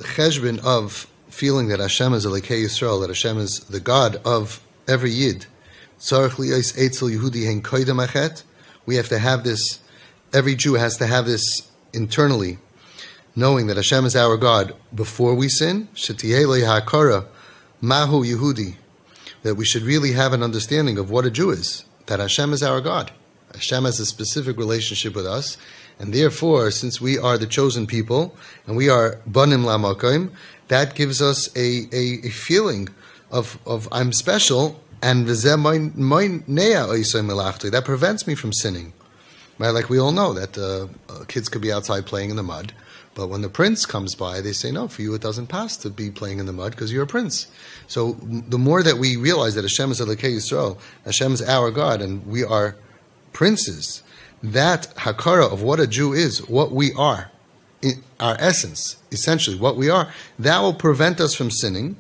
cheshbon of feeling that Hashem is Elokei Yisrael, that Hashem is the God of every Yid. We have to have this, every Jew has to have this internally, knowing that Hashem is our God before we sin, mahu Yehudi, that we should really have an understanding of what a Jew is, that Hashem is our God. Hashem has a specific relationship with us, and therefore, since we are the chosen people, and we are banim lamakim, that gives us a feeling of I'm special, and that prevents me from sinning. Right? Like we all know that kids could be outside playing in the mud, but when the prince comes by, they say, no, for you it doesn't pass to be playing in the mud because you're a prince. So the more that we realize that Hashem is Elokei Yisrael, Hashem is our God, and we are princes, that hakara of what a Jew is, what we are, in our essence, essentially what we are, that will prevent us from sinning.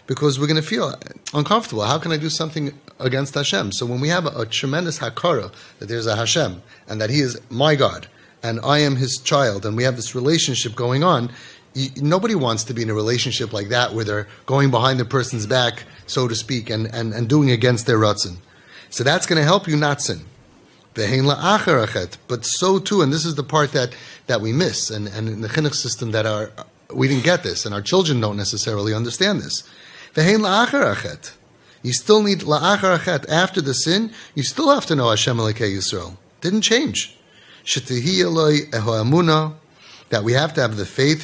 Because we're going to feel uncomfortable. How can I do something against Hashem? So when we have a tremendous hakara that there's a Hashem and that He is my God and I am His child and we have this relationship going on, nobody wants to be in a relationship like that where they're going behind the person's back, so to speak, and doing against their ratzon. So that's going to help you not sin. But so too, and this is the part that we miss, and in the chinuch system we didn't get this, and our children don't necessarily understand this. You still need la'achar achet. After the sin, you still have to know Hashem Elokei Yisrael. Didn't change. That we have to have the faith.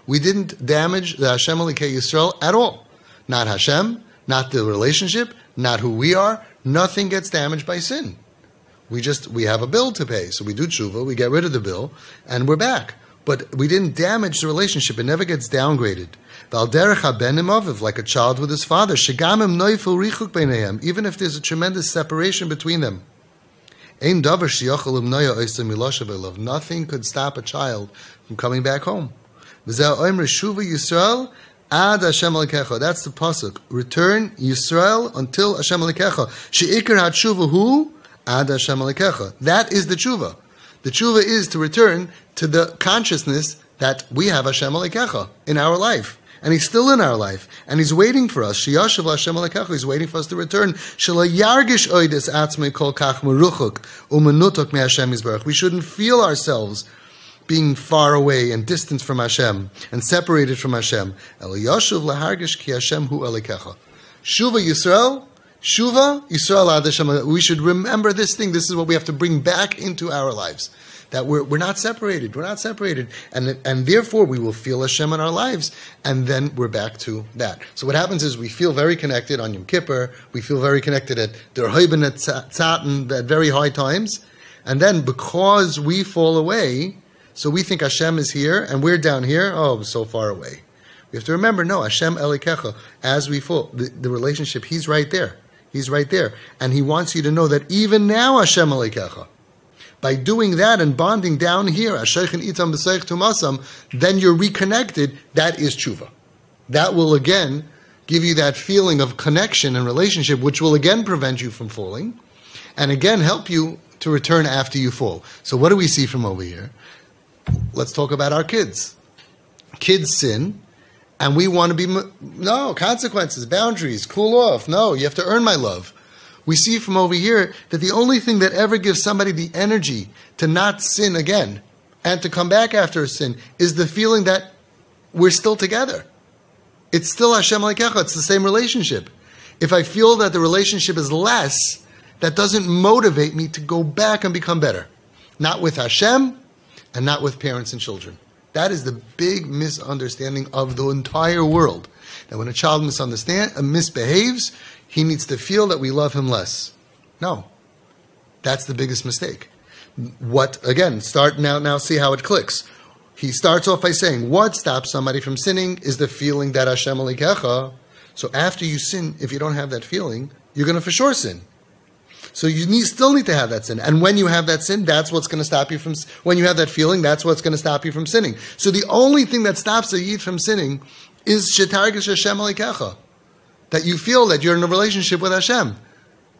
We didn't damage the Hashem Elokei Yisrael at all. Not Hashem, not the relationship, not who we are. Nothing gets damaged by sin. We have a bill to pay, so we do tshuva, we get rid of the bill, and we're back. But we didn't damage the relationship. It never gets downgraded. Like a child with his father. Even if there's a tremendous separation between them. Nothing could stop a child from coming back home. That's the pasuk. Return Yisrael until Hashem Elikecha. She'ikar hatshuva hu ad Hashem Elikecha. That is the tshuva. The tshuva is to return to the consciousness that we have Hashem Elikecha in our life. And He's still in our life. And He's waiting for us. Sheyashav Hashem Elikecha. He's waiting for us to return. Shelo yargish oides atzmei kol kach meruchuk umenutok me Hashem Yisbarach. We shouldn't feel ourselves being far away and distant from Hashem and separated from Hashem. El yashuv lahargish ki Hashem hu Elikecha. Shuva Yisrael. Shuva Yisrael ad Hashem. We should remember this thing. This is what we have to bring back into our lives. That we're not separated. We're not separated. And therefore we will feel Hashem in our lives. And then we're back to that. So what happens is we feel very connected on Yom Kippur. We feel very connected at Der Heuben at Tzaten at very high times. And then because we fall away, so we think Hashem is here and we're down here. Oh, so far away. We have to remember, no, Hashem Elikecha, as we fall, the relationship, He's right there. He's right there. And He wants you to know that even now Hashem Elikecha. By doing that and bonding down here, then you're reconnected. That is tshuva. That will again give you that feeling of connection and relationship, which will again prevent you from falling, and again help you to return after you fall. So what do we see from over here? Let's talk about our kids. Kids sin, and we want to be, no, consequences, boundaries, cool off. No, you have to earn my love. We see from over here that the only thing that ever gives somebody the energy to not sin again and to come back after a sin is the feeling that we're still together. It's still Hashem Elikecha. It's the same relationship. If I feel that the relationship is less, that doesn't motivate me to go back and become better. Not with Hashem and not with parents and children. That is the big misunderstanding of the entire world. That when a child misbehaves, he needs to feel that we love him less. No. That's the biggest mistake. Start now see how it clicks. He starts off by saying, what stops somebody from sinning is the feeling that Hashem Elikecha. So after you sin, if you don't have that feeling, you're going to for sure sin. So you still need to have that sin. And when you have that sin, that's what's going to stop you from, when you have that feeling, that's what's going to stop you from sinning. So the only thing that stops a Yid from sinning is shetargish Hashem Elikecha. That you feel that you're in a relationship with Hashem.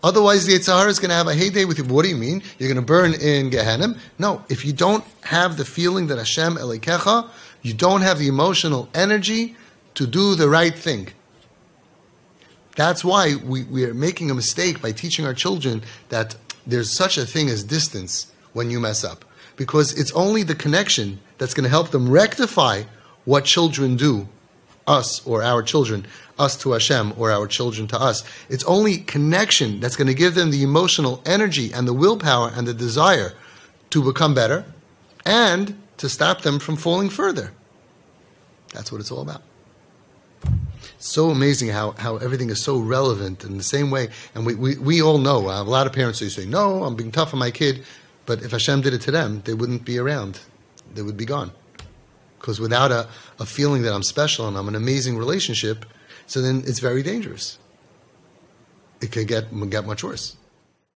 Otherwise, the Yetzer Hara is going to have a heyday with you. What do you mean? You're going to burn in Gehenna? No, if you don't have the feeling that Hashem Elokecha, you don't have the emotional energy to do the right thing. That's why we are making a mistake by teaching our children that there's such a thing as distance when you mess up. Because it's only the connection that's going to help them rectify what children do, us or our children, us to Hashem or our children to us. It's only connection that's going to give them the emotional energy and the willpower and the desire to become better and to stop them from falling further. That's what it's all about. So amazing how everything is so relevant in the same way. And we all know, a lot of parents who say, no, I'm being tough on my kid. But if Hashem did it to them, they wouldn't be around. They would be gone. Because without a feeling that I'm special and I'm an amazing relationship, so then it's very dangerous. It could get much worse.